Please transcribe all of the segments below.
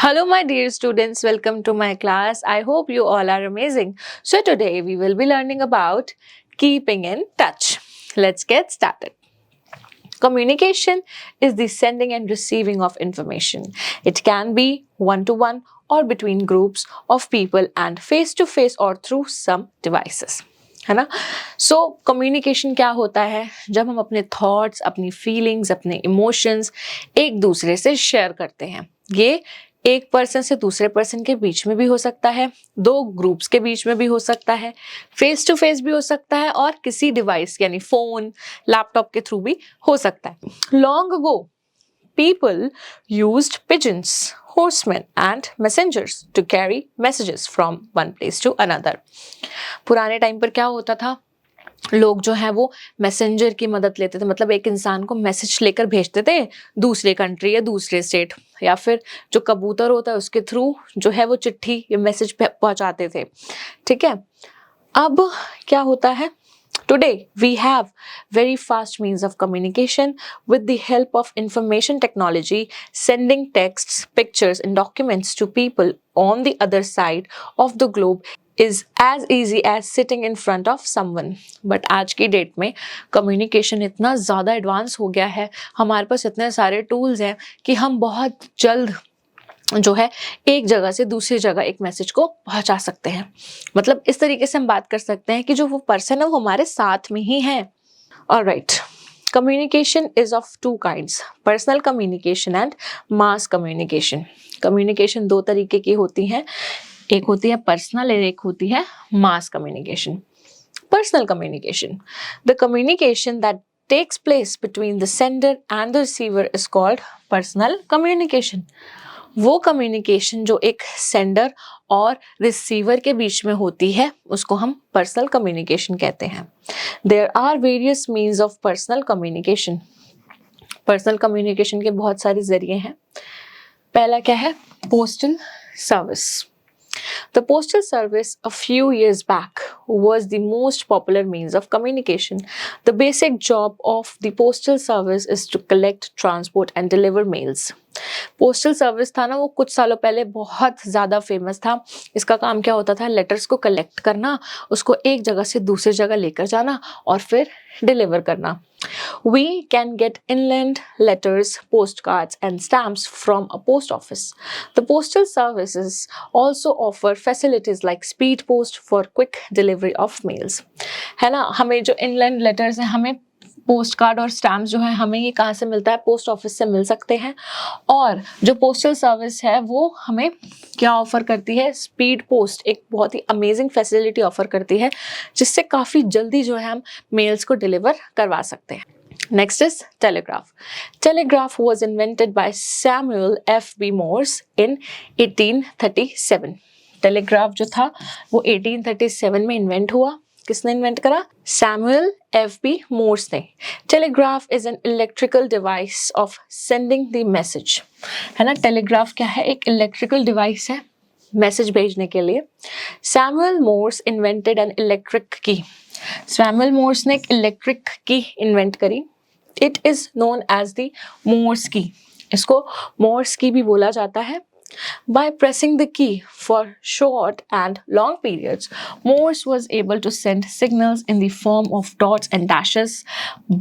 Hello, my dear students. Welcome to my class. I hope you all are amazing. So, today we will be learning about keeping in touch. Let's get started. Communication is the sending and receiving of information. It can be one to one or between groups of people and face to face or through some devices. है ना? So communication क्या होता है? जब हम अपने thoughts, अपनी feelings, अपने इमोशंस एक दूसरे से शेयर करते हैं. ये एक पर्सन से दूसरे पर्सन के बीच में भी हो सकता है, दो ग्रुप्स के बीच में भी हो सकता है, फेस टू फेस भी हो सकता है और किसी डिवाइस यानी फोन, लैपटॉप के थ्रू भी हो सकता है. Long ago people used pigeons, horsemen and messengers to carry messages from one place to another. पुराने टाइम पर क्या होता था? लोग जो है वो मैसेंजर की मदद लेते थे, मतलब एक इंसान को मैसेज लेकर भेजते थे दूसरे कंट्री या दूसरे स्टेट, या फिर जो कबूतर होता है उसके थ्रू जो है वो चिट्ठी या मैसेज पहुंचाते थे. ठीक है, अब क्या होता है? Today, we have very fast means of communication with the help of information technology, sending texts, pictures, and documents to people on the other side of the globe is as easy as sitting in front of someone. But आज की date में communication इतना ज़्यादा advance हो गया है, हमारे पास इतने सारे टूल्स हैं कि हम बहुत जल्द जो है एक जगह से दूसरी जगह एक मैसेज को पहुंचा सकते हैं. मतलब इस तरीके से हम बात कर सकते हैं कि जो वो पर्सन है वो हमारे साथ में ही है. Alright, communication is of two kinds, personal communication and mass communication. Communication दो तरीके की होती हैं, एक होती है पर्सनल और एक होती है mass communication. Personal communication, the communication that takes place between the sender and the receiver is called personal communication. वो कम्युनिकेशन जो एक सेंडर और रिसीवर के बीच में होती है उसको हम पर्सनल कम्युनिकेशन कहते हैं. There are various means of personal communication. Personal communication के बहुत सारे जरिए हैं. पहला क्या है? Postal service. The postal service a few years back was the most popular means of communication. The basic job of the postal service is to collect, transport and deliver mails. Postal service था ना, वो कुछ सालों पहले बहुत ज़्यादा famous था. इसका काम क्या होता था? लेटर्स को कलेक्ट करना, उसको एक जगह से दूसरी जगह लेकर जाना और फिर डिलीवर करना. We can get inland letters, postcards and stamps from a post office. The postal services also offer facilities like speed post for quick delivery of mails. है ना, हमें जो inland letters हैं, हमें पोस्ट कार्ड और stamps जो है हमें ये कहाँ से मिलता है? पोस्ट ऑफिस से मिल सकते हैं. और जो पोस्टल सर्विस है वो हमें क्या ऑफर करती है? स्पीड पोस्ट, एक बहुत ही अमेजिंग फैसिलिटी ऑफर करती है जिससे काफ़ी जल्दी जो है हम मेल्स को डिलीवर करवा सकते हैं. Next is telegraph. Telegraph was invented by Samuel F.B. Morse in 1837. Telegraph जो था वो 1837 में इन्वेंट हुआ. किसने इन्वेंट करा? Samuel F.B. मोर्स ने. Telegraph is an electrical device of sending the message. है ना, टेलीग्राफ क्या है? एक इलेक्ट्रिकल डिवाइस है मैसेज भेजने के लिए. Samuel Morse invented an electric key. Samuel Morse ने एक इलेक्ट्रिक की इन्वेंट करी. It is known as the Morse key. इसको मोर्स की भी बोला जाता है. By pressing the key for short and long periods, Morse was able to send signals in the form of dots and dashes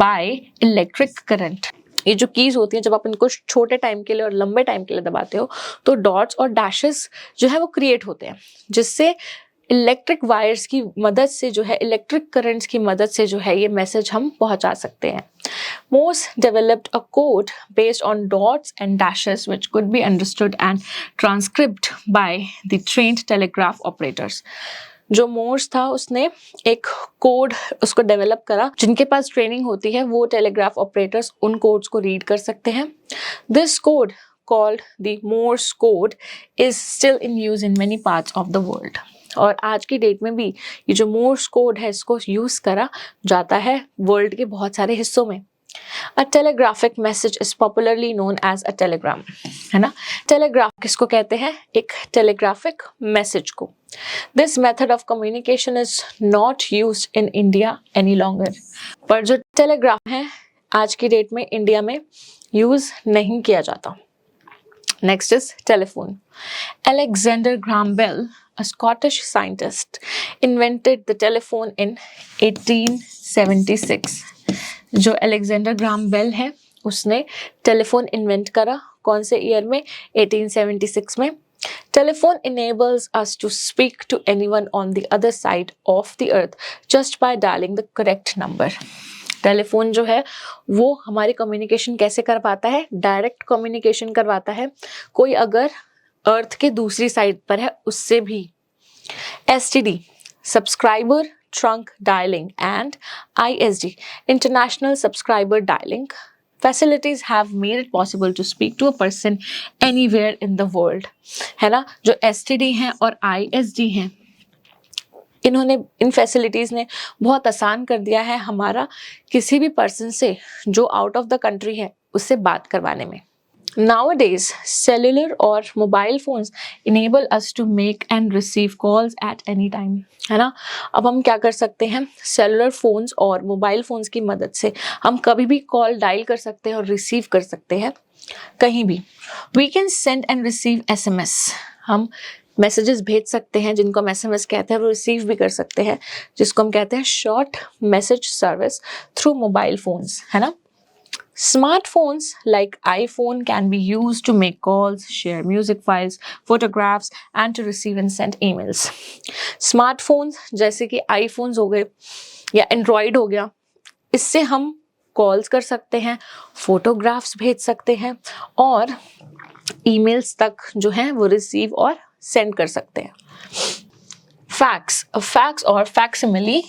by electric current. ये जो keys होती हैं, जब आप इनको छोटे टाइम के लिए और लंबे टाइम के लिए दबाते हो तो डॉट्स और डैशेस जो है वो क्रिएट होते हैं, जिससे इलेक्ट्रिक वायर्स की मदद से जो है, इलेक्ट्रिक करंट्स की मदद से जो है ये मैसेज हम पहुंचा सकते हैं. Morse developed a code based on dots and dashes which could be understood and transcribed by the trained telegraph operators. जो मोर्स था उसने एक कोड उसको डेवलप करा, जिनके पास ट्रेनिंग होती है वो टेलीग्राफ ऑपरेटर्स उन कोड्स को रीड कर सकते हैं. This code called the Morse code is still in use in many parts of the world. और आज की डेट में भी ये जो मोर्स कोड है इसको यूज करा जाता है वर्ल्ड के बहुत सारे हिस्सों में. A telegraphic message is popularly known as a telegram. है ना, टेलीग्राफ किसको कहते हैं? एक टेलीग्राफिक मैसेज को. This method of communication is not used in India any longer. पर जो टेलीग्राफ है आज की डेट में इंडिया में यूज नहीं किया जाता. Next is telephone. Alexander Graham Bell, a Scottish scientist, invented the telephone in 1876. जो अलेक्जेंडर ग्राहम बेल है उसने टेलीफोन इन्वेंट करा कौन से ईयर में? 1876 में. Telephone enables us to speak to anyone on the other side of the earth just by dialing the correct number. Telephone जो है वो हमारी कम्युनिकेशन कैसे करवाता है? डायरेक्ट कम्युनिकेशन करवाता है. कोई अगर अर्थ के दूसरी साइड पर है उससे भी. STD, subscriber trunk dialling, and ISD, international subscriber dialling facilities have made it possible to speak to a person anywhere in the world. है ना. जो STD हैं और ISD हैं इन्होंने इन फैसिलिटीज़ ने बहुत आसान कर दिया है हमारा किसी भी पर्सन से जो आउट ऑफ द कंट्री है उससे बात करवाने में. Nowadays, cellular or mobile phones enable us to make and receive calls at any time. है ना. अब हम क्या कर सकते हैं? सेलुलर फोन्स और मोबाइल फोन्स की मदद से हम कभी भी कॉल डायल कर सकते हैं और रिसीव कर सकते हैं कहीं भी. We can send and receive SMS. हम मैसेजेस भेज सकते हैं जिनको हम SMS कहते हैं, वो रिसीव भी कर सकते हैं जिसको हम कहते हैं short message service through mobile phones. है ना. Smartphones like iPhone can be used to make calls, share music files, photographs and to receive and send emails. Smartphones जैसे कि iPhones हो गए या Android हो गया, इससे हम कॉल्स कर सकते हैं, फोटोग्राफ्स भेज सकते हैं और ईमेल्स तक जो हैं वो रिसीव और सेंड कर सकते हैं. Fax or facsimile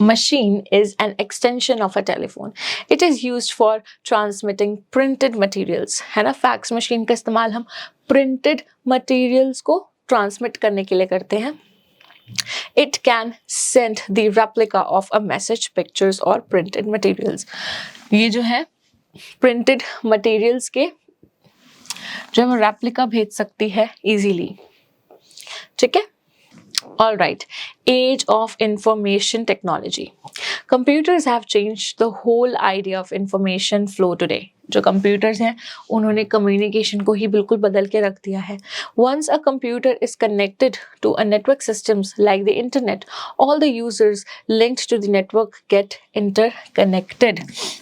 machine is an extension of a telephone. It is used for transmitting printed materials. है ना. फैक्स मशीन का इस्तेमाल हम प्रिंटेड मटेरियल्स को ट्रांसमिट करने के लिए करते हैं. It can send the replica of a message, pictures or printed materials. ये जो है प्रिंटेड मटेरियल्स के जो हम रेप्लिका भेज सकती है इजीली. ठीक है. All right, age of information technology. Computers have changed the whole idea of information flow today. जो computers हैं उन्होंने communication को ही बिल्कुल बदल के रख दिया है. Once a computer is connected to a network systems like the internet, all the users linked to the network get interconnected.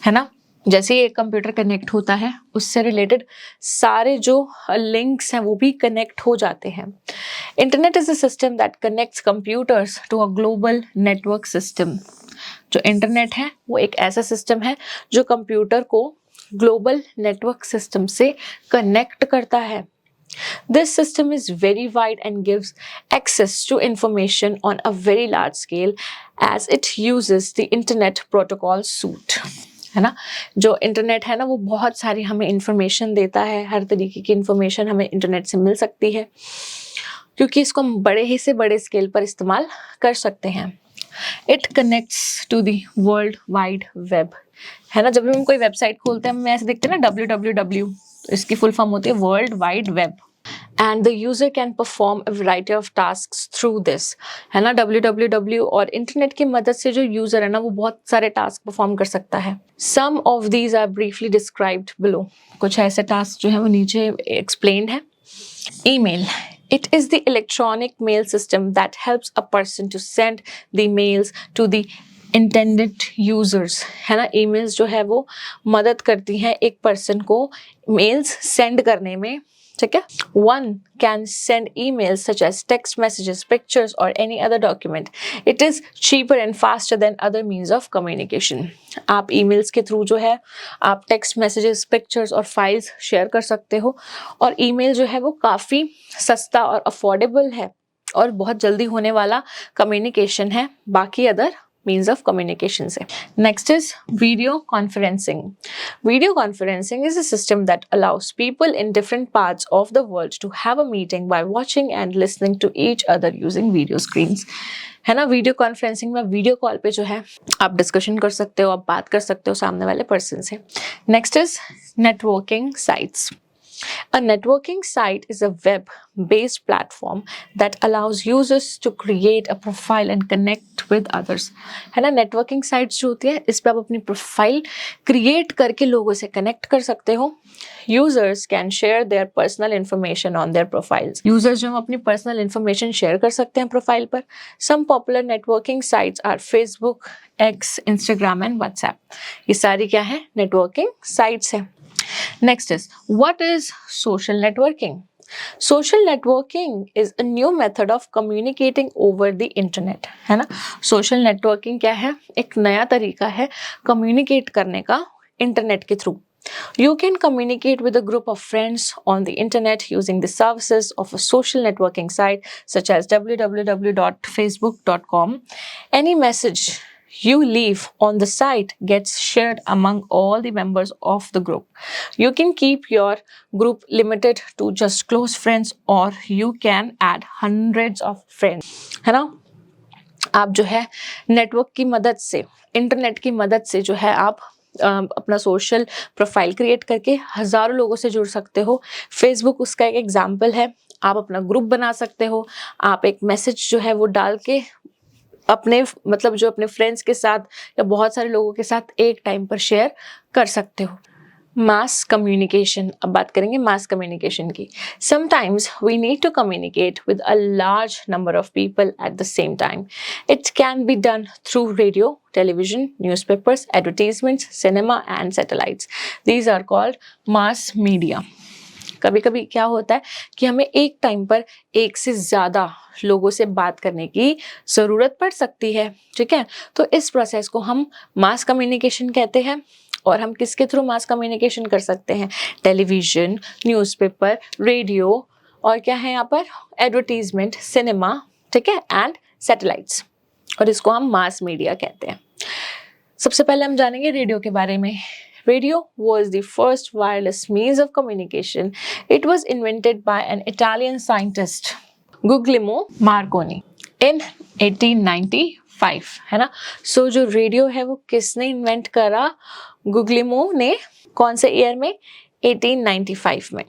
है ना. जैसे ही एक कंप्यूटर कनेक्ट होता है उससे रिलेटेड सारे जो लिंक्स हैं वो भी कनेक्ट हो जाते हैं. Internet is a system that connects computers to a global network system. जो इंटरनेट है वो एक ऐसा सिस्टम है जो कंप्यूटर को ग्लोबल नेटवर्क सिस्टम से कनेक्ट करता है. This system is very wide and gives access to information on a very large scale as it uses the internet protocol suite. है ना. जो इंटरनेट है ना वो बहुत सारी हमें इंफॉर्मेशन देता है. हर तरीके की इंफॉर्मेशन हमें इंटरनेट से मिल सकती है क्योंकि इसको हम बड़े ही से बड़े स्केल पर इस्तेमाल कर सकते हैं. It connects to the world wide web. है ना. जब भी हम कोई वेबसाइट खोलते हैं हमें ऐसे दिखते हैं ना www, इसकी फुल फॉर्म होती है world wide web. And the user can perform a variety of tasks through this. है ना. www और इंटरनेट की मदद से जो यूजर है ना वो बहुत सारे टास्क परफॉर्म कर सकता है. Some of these are briefly described below. कुछ ऐसे टास्क जो है वो नीचे एक्सप्लेन्ड है. Email. It is the electronic mail system that helps a person to send the mails to the intended users. है ना. emails जो है वो मदद करती हैं एक पर्सन को मेल्स सेंड करने में. ठीक है. One can send emails such as text messages, pictures or any other document. It is cheaper and faster than other means of communication. आप emails के थ्रू जो है आप text messages, pictures और files शेयर कर सकते हो और email जो है वो काफ़ी सस्ता और affordable है और बहुत जल्दी होने वाला communication है बाकी other means of communication से. Next is video conferencing. Video conferencing is a system that allows people in different parts of the world to have a meeting by watching and listening to each other using video screens. है ना. Video conferencing में video call पे जो है आप discussion कर सकते हो, आप बात कर सकते हो सामने वाले पर्सन से. Next is networking sites. A networking site is a web-based platform that allows users to create a profile and connect with others. है ना, नेटवर्किंग साइट्स जो होती है इस पे आप अपनी प्रोफाइल क्रिएट करके लोगों से कनेक्ट कर सकते हो. Users can share their personal information on their profiles. Users जो अपनी personal information share कर सकते हैं प्रोफाइल पर. Some popular networking sites are Facebook, X, Instagram and WhatsApp. ये सारी क्या है, नेटवर्किंग साइट्स है. Next is, what is social networking? Social networking is a new method of communicating over the internet. है ना, social networking क्या है, एक नया तरीका है communicate करने का इंटरनेट के through. You can communicate with a group of friends on the internet using the services of a social networking site such as www.facebook.com. Any message you leave on the site gets shared among all the members of the group. You can keep your group limited to just close friends or you can add hundreds of friends. है ना, आप जो है network की मदद से, internet की मदद से जो है आप अपना सोशल प्रोफाइल क्रिएट करके हज़ारों लोगों से जुड़ सकते हो. फेसबुक उसका एक एग्जाम्पल है. आप अपना ग्रुप बना सकते हो. आप एक मैसेज जो है वो डाल के अपने मतलब जो अपने फ्रेंड्स के साथ या बहुत सारे लोगों के साथ एक टाइम पर शेयर कर सकते हो. मास कम्युनिकेशन, अब बात करेंगे मास कम्युनिकेशन की. Sometimes we need to communicate with a large number of people at the same time. It can be done through radio, television, newspapers, advertisements, cinema and satellites. These are called mass media. कभी कभी क्या होता है कि हमें एक time पर एक से ज़्यादा लोगों से बात करने की ज़रूरत पड़ सकती है. ठीक है, तो इस प्रोसेस को हम मास कम्युनिकेशन कहते हैं. और हम किसके थ्रू मास कम्युनिकेशन कर सकते हैं? टेलीविज़न, न्यूज़पेपर, रेडियो और क्या है यहाँ पर, एडवर्टीजमेंट, सिनेमा, ठीक है, एंड सैटेलाइट्स. और इसको हम मास मीडिया कहते हैं. सबसे पहले हम जानेंगे रेडियो के बारे में. Radio was the first wireless means of communication. It was invented by an Italian scientist, Guglielmo Marconi, in 1895. है ना, सो जो रेडियो है वो किसने इन्वेंट करा? गुग्लिमो ने. कौन से ईयर में? 1895 में.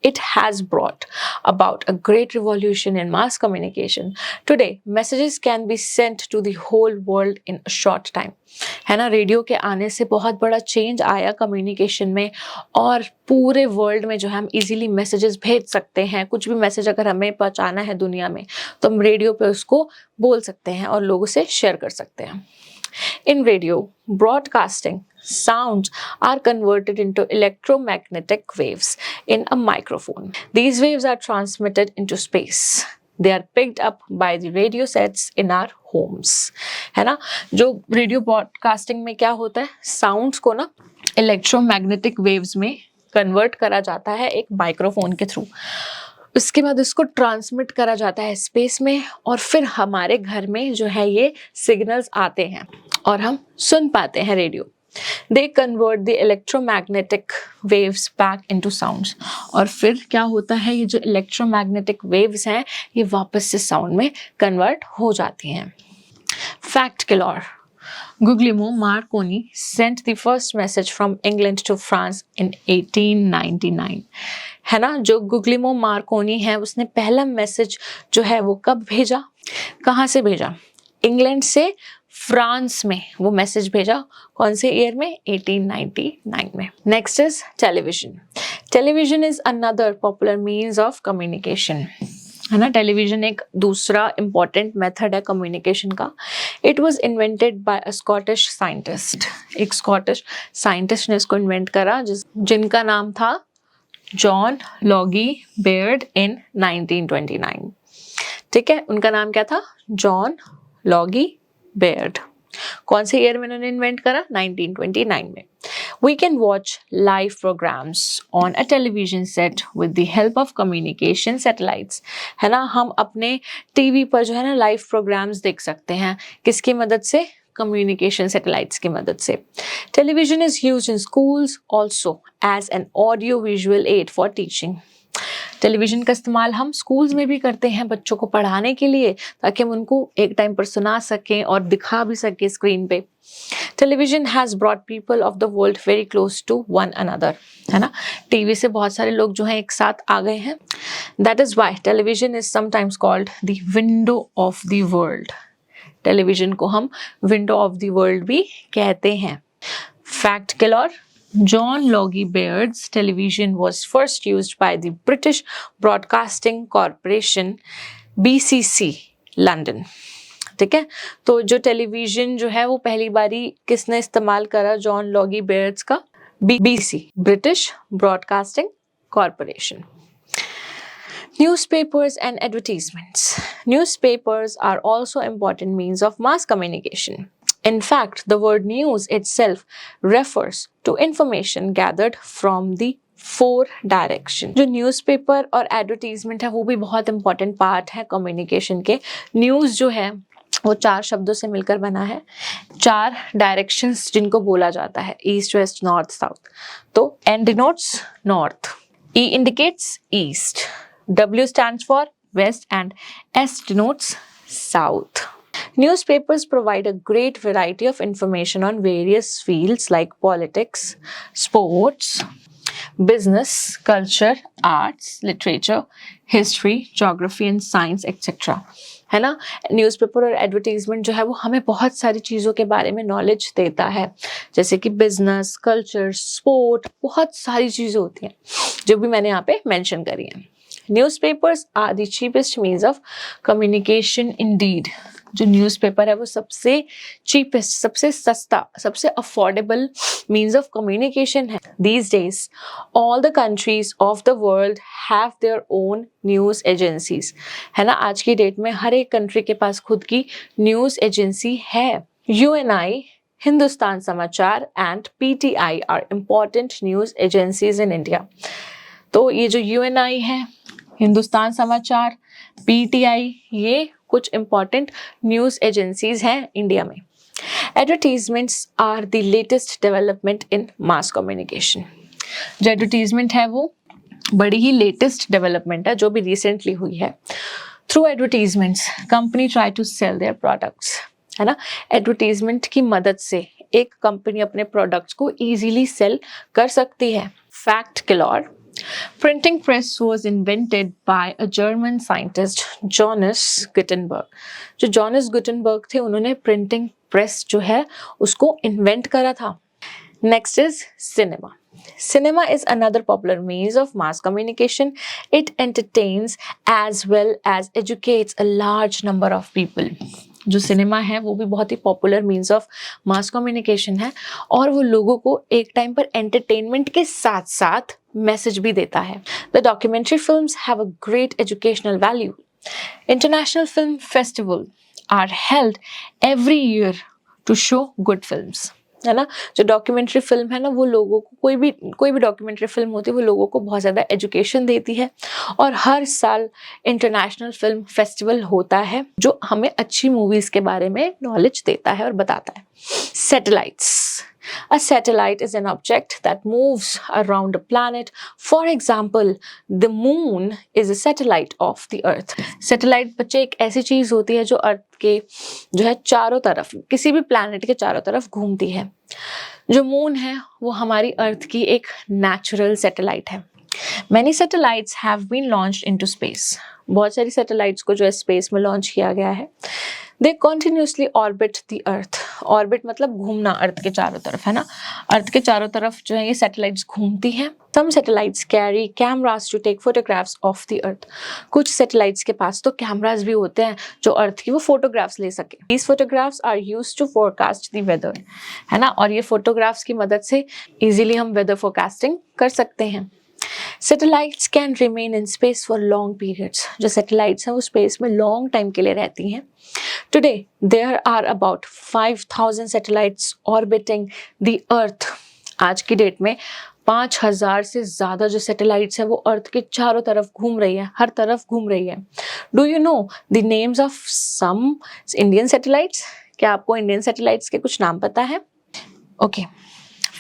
It has brought about a great revolution in mass communication. Today, messages can be sent to the whole world in a short time. है ना, रेडियो के आने से बहुत बड़ा चेंज आया कम्युनिकेशन में और पूरे वर्ल्ड में जो है हम इजीली मैसेजेस भेज सकते हैं. कुछ भी मैसेज अगर हमें पहुंचाना है दुनिया में तो हम रेडियो पे उसको बोल सकते हैं और लोगों से शेयर कर सकते हैं. In radio broadcasting, sounds are converted into electromagnetic waves in a microphone. These waves are transmitted into space. They are picked up by the radio sets in our homes. है ना, जो रेडियो ब्रॉडकास्टिंग में क्या होता है, sounds को ना electromagnetic waves में कन्वर्ट करा जाता है एक माइक्रोफोन के थ्रू. उसके बाद उसको ट्रांसमिट करा जाता है स्पेस में और फिर हमारे घर में जो है ये सिग्नल्स आते हैं और हम सुन पाते हैं radio. They convert the electromagnetic waves back into sounds. और फिर क्या होता है, ये जो इलेक्ट्रोमैग्नेटिक वेव्स हैं ये वापस से साउंड में कन्वर्ट हो जाती हैं. Fact killer. Guglielmo Marconi sent the first message from England to France in 1899. है ना, जो गुग्लिमो मार्कोनी है उसने पहला मैसेज जो है वो कब भेजा, कहाँ से भेजा? इंग्लैंड से फ्रांस में वो मैसेज भेजा. कौन से ईयर में? 1899 में. Next is television. Television is another popular means of communication. है ना, टेलीविजन एक दूसरा इम्पॉर्टेंट मेथड है कम्युनिकेशन का. It was invented by a Scottish scientist. एक स्कॉटिश साइंटिस्ट ने इसको इन्वेंट करा जिनका नाम था जॉन लॉगी बेयर्ड इन 1929. ठीक है, उनका नाम क्या था? जॉन लॉगी बेयर्ड. कौन से ईयर में उन्होंने इन्वेंट करा? 1929 में. We can watch live programs on a television set with the help of communication satellites. है ना, हम अपने टीवी पर जो है ना लाइव प्रोग्राम्स देख सकते हैं. किसकी मदद से? communication satellites की मदद से. Television is used in schools also as an audio visual aid for teaching. Television का इस्तेमाल हम स्कूल्स में भी करते हैं बच्चों को पढ़ाने के लिए, ताकि हम उनको एक टाइम पर सुना सकें और दिखा भी सकें स्क्रीन पे। Television has brought people of the world very close to one another, है ना। टीवी से बहुत सारे लोग जो हैं एक साथ आ गए हैं। That is why television is sometimes called the window of the world. Television को हम विंडो ऑफ द वर्ल्ड भी कहते हैं। Fact killer, John Logie Baird's television was first used by the British Broadcasting Corporation BCC London। ठीक है, तो जो television जो है वो पहली बारी किसने इस्तेमाल करा? जॉन लॉगी बेयर्ड्स का BBC British broadcasting corporation. Newspapers and advertisements. Newspapers are also important means of mass communication. In fact, the word news itself refers to information gathered from the four direction। जो न्यूज़पेपर और advertisement है वो भी बहुत important part है communication के। News जो है वो 4 शब्दों से मिलकर बना है, 4 डायरेक्शंस जिनको बोला जाता है, ईस्ट वेस्ट नॉर्थ साउथ। तो N denotes north, E indicates east, W stands for west and S denotes south. Newspapers provide a great variety of information on various fields like politics, sports, business, culture, arts, literature, history, geography and science, etc. है ना। Newspaper और advertisement जो है वो हमें बहुत सारी चीज़ों के बारे में नॉलेज देता है, जैसे कि बिजनेस, कल्चर, स्पोर्ट, बहुत सारी चीज़ें होती हैं जो भी मैंने यहाँ पे मेंशन करी हैं। Newspapers are the cheapest means of communication indeed. जो न्यूज़पेपर है वो सबसे चीपेस्ट, सबसे सस्ता, सबसे अफोर्डेबल मीन्स ऑफ कम्युनिकेशन है। These days, all the countries of the world have their own news agencies, है ना। आज की डेट में हर एक कंट्री के पास खुद की न्यूज़ एजेंसी है। UNI, हिंदुस्तान समाचार and PTI are important news agencies in India। तो ये जो UNI है, हिंदुस्तान समाचार, PTI, ये कुछ इंपॉर्टेंट न्यूज़ एजेंसीज हैं इंडिया में। Advertisements are the latest development in mass communication. जो एडवर्टीजमेंट है वो बड़ी ही लेटेस्ट डेवलपमेंट है जो भी रिसेंटली हुई है। Through advertisements company try to sell their products, है ना। एडवर्टीजमेंट की मदद से एक कंपनी अपने प्रोडक्ट्स को इजीली सेल कर सकती है। Fact killer, Printing press was invented by a German scientist, Johannes Gutenberg। जो Johannes Gutenberg थे उन्होंने प्रिंटिंग प्रेस जो है उसको इन्वेंट करा था। Next is cinema. Cinema is another popular means of mass communication. It entertains as well as educates a large number of people। जो cinema है वो भी बहुत ही popular means of mass communication है और वो लोगों को एक टाइम पर एंटरटेनमेंट के साथ साथ मैसेज भी देता है। The documentary films have a great educational value. International film festival are held every year to show good films, है ना। जो डॉक्यूमेंट्री फिल्म है ना वो लोगों को, कोई भी डॉक्यूमेंट्री फिल्म होती है वो लोगों को बहुत ज़्यादा एजुकेशन देती है और हर साल इंटरनेशनल फिल्म फेस्टिवल होता है जो हमें अच्छी मूवीज़ के बारे में नॉलेज देता है और बताता है। Satellites, A satellite is an object that moves around a planet. For example, the moon is a satellite of the earth. Satellite बच्चे एक ऐसी चीज़ होती है जो अर्थ के जो है चारों तरफ, किसी भी प्लैनेट के चारों तरफ घूमती है। जो मून है वो हमारी अर्थ की एक नेचुरल सैटेलाइट है। Many satellites have been launched into space. बहुत सारी सैटेलाइट्स को जो है स्पेस में लॉन्च किया गया है। They continuously orbit the earth. Orbit मतलब घूमना अर्थ के चारों तरफ, है ना। अर्थ के चारों तरफ जो है ये सैटेलाइट्स घूमती हैं। Some satellites carry cameras to take photographs of the earth. कुछ सैटेलाइट्स के पास तो कैमरास भी होते हैं जो अर्थ की वो फोटोग्राफ्स ले सके। These photographs are used to forecast the weather, है ना। और ये फोटोग्राफ्स की मदद से इजीली हम वेदर फोरकास्टिंग कर सकते हैं। Satellites can remain in space for long periods. जो सैटेलाइट्स हैं वो स्पेस में लॉन्ग टाइम के लिए रहती हैं। Today there are about 5,000 satellites orbiting the Earth. आज की डेट में 5,000 से ज़्यादा जो सैटेलाइट्स हैं वो अर्थ के चारों तरफ घूम रही है, हर तरफ घूम रही है। Do you know the names of some Indian satellites? क्या आपको इंडियन सैटेलाइट्स के कुछ नाम पता है? Okay.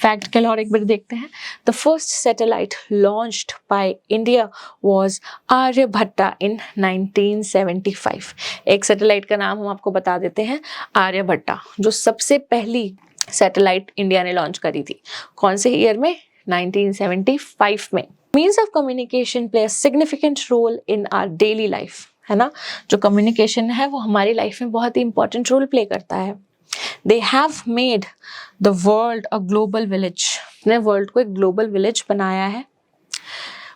फैक्ट कल और एक बार देखते हैं. The first satellite launched by India was Aryabhata in 1975. एक सैटेलाइट का नाम हम आपको बता देते हैं, आर्यभट्टा, जो सबसे पहली सैटेलाइट इंडिया ने लॉन्च करी थी. कौन से ईयर में? 1975 में. Means of communication play a significant role in our daily life, है ना. जो कम्युनिकेशन है वो हमारी लाइफ में बहुत ही इंपॉर्टेंट रोल प्ले करता है. They have made the world a global village. ने वर्ल्ड को एक ग्लोबल विलेज बनाया है.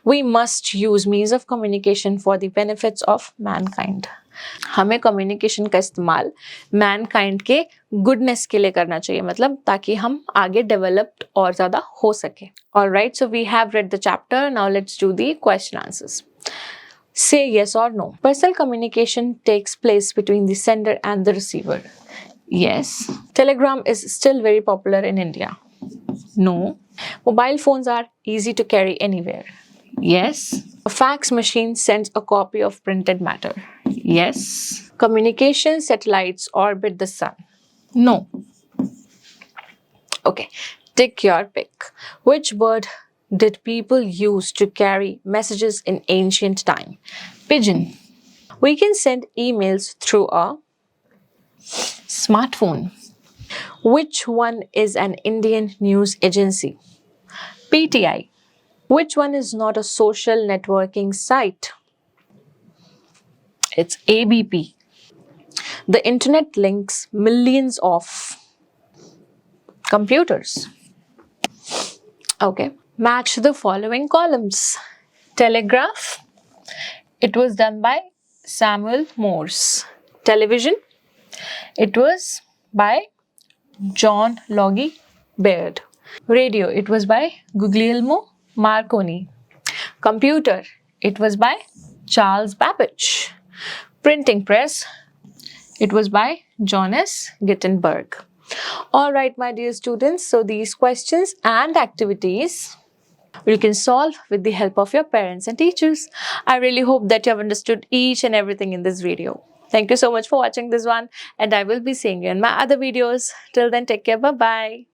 We must use means of communication for the benefits of mankind. हमें कम्युनिकेशन का इस्तेमाल मैनकाइंड के गुडनेस के लिए करना चाहिए, मतलब ताकि हम आगे डेवलप्ड और ज़्यादा हो सके. Alright, so we have read the chapter. Now let's do the question answers. Say yes or no. Personal communication takes place between the sender and the receiver. Yes. Telegram is still very popular in India. No. Mobile phones are easy to carry anywhere. Yes. A fax machine sends a copy of printed matter. Yes. Communication satellites orbit the sun. No. Okay. Take your pick. Which bird did people use to carry messages in ancient time? Pigeon. We can send emails through a smartphone. Which one is an Indian news agency? PTI. Which one is not a social networking site? It's ABP. The internet links millions of computers. Okay. Match the following columns. Telegraph. It was done by Samuel Morse. Television. It was by John Logie Baird. Radio, it was by Guglielmo Marconi. Computer, it was by Charles Babbage. Printing press, it was by Johannes Gutenberg. All right, my dear students, so these questions and activities you can solve with the help of your parents and teachers. I really hope that you have understood each and everything in this video. Thank you so much for watching this one, and I will be seeing you in my other videos. Till then, take care. Bye-bye.